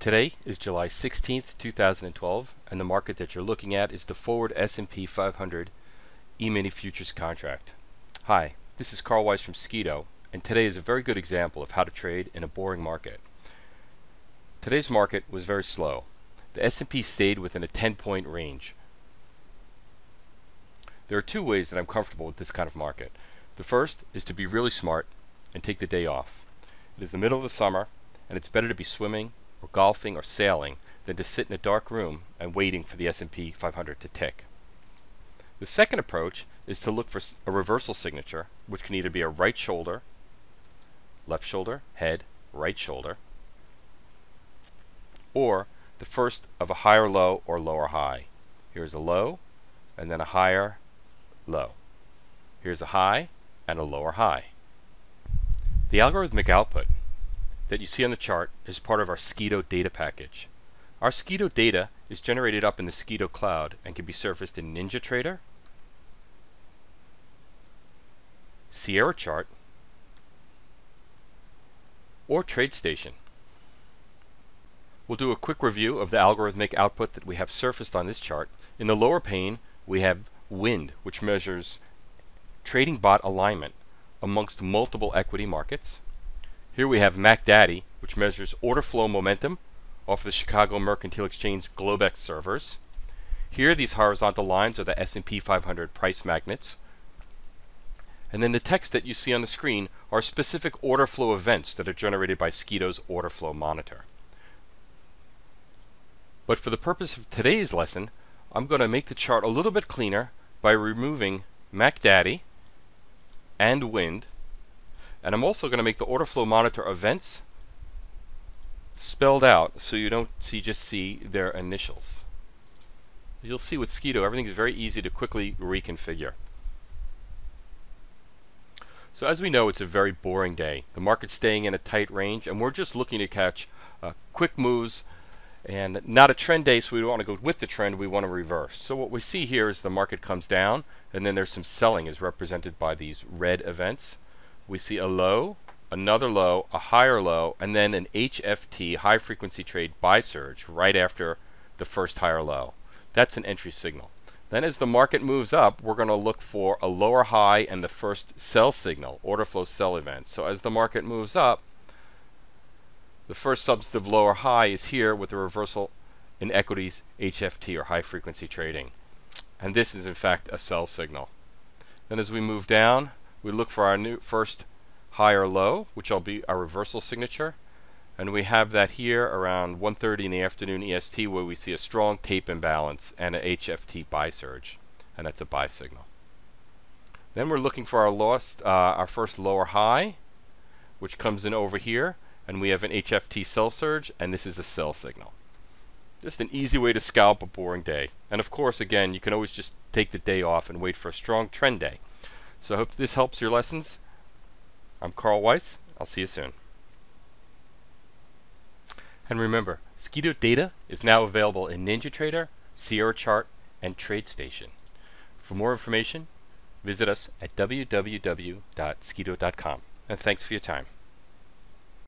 Today is July 16th, 2012, and the market that you're looking at is the forward S&P 500 E-mini futures contract. Hi, this is Carl Weiss from Skeeto, and today is a very good example of how to trade in a boring market. Today's market was very slow. The S&P stayed within a 10-point range. There are two ways that I'm comfortable with this kind of market. The first is to be really smart and take the day off. It is the middle of the summer, and it's better to be swimming or golfing or sailing than to sit in a dark room and waiting for the S&P 500 to tick. The second approach is to look for a reversal signature, which can either be a right shoulder, left shoulder, head, right shoulder, or the first of a higher low or lower high. Here's a low and then a higher low. Here's a high and a lower high. The algorithmic output that you see on the chart is part of our Skeeto data package. Our Skeeto data is generated up in the Skeeto cloud and can be surfaced in NinjaTrader, Sierra Chart, or TradeStation. We'll do a quick review of the algorithmic output that we have surfaced on this chart. In the lower pane, we have Wind, which measures trading bot alignment amongst multiple equity markets. Here we have MacDaddy, which measures order flow momentum off the Chicago Mercantile Exchange Globex servers. Here these horizontal lines are the S&P 500 price magnets. And then the text that you see on the screen are specific order flow events that are generated by Skeeto's order flow monitor. But for the purpose of today's lesson, I'm going to make the chart a little bit cleaner by removing MacDaddy and Wind. And I'm also going to make the order flow monitor events spelled out so you don't just see their initials. You'll see with Skeeto everything is very easy to quickly reconfigure. So as we know, it's a very boring day. The market's staying in a tight range, and we're just looking to catch quick moves, and not a trend day, so we don't want to go with the trend, we want to reverse. So what we see here is the market comes down, and then there's some selling as represented by these red events. We see a low, another low, a higher low, and then an HFT, high frequency trade buy surge right after the first higher low. That's an entry signal. Then as the market moves up, we're going to look for a lower high and the first sell signal, order flow sell event. So as the market moves up, the first substantive lower high is here with a reversal in equities HFT, or high frequency trading. And this is in fact a sell signal. Then as we move down, we look for our new first higher low, which will be our reversal signature. And we have that here around 1:30 in the afternoon EST, where we see a strong tape imbalance and a HFT buy surge. And that's a buy signal. Then we're looking for our first lower high, which comes in over here. And we have an HFT sell surge, and this is a sell signal. Just an easy way to scalp a boring day. And of course, again, you can always just take the day off and wait for a strong trend day. So I hope this helps your lessons. I'm Carl Weiss. I'll see you soon. And remember, Skeeto data is now available in NinjaTrader, Sierra Chart, and TradeStation. For more information, visit us at www.skeeto.com. And thanks for your time.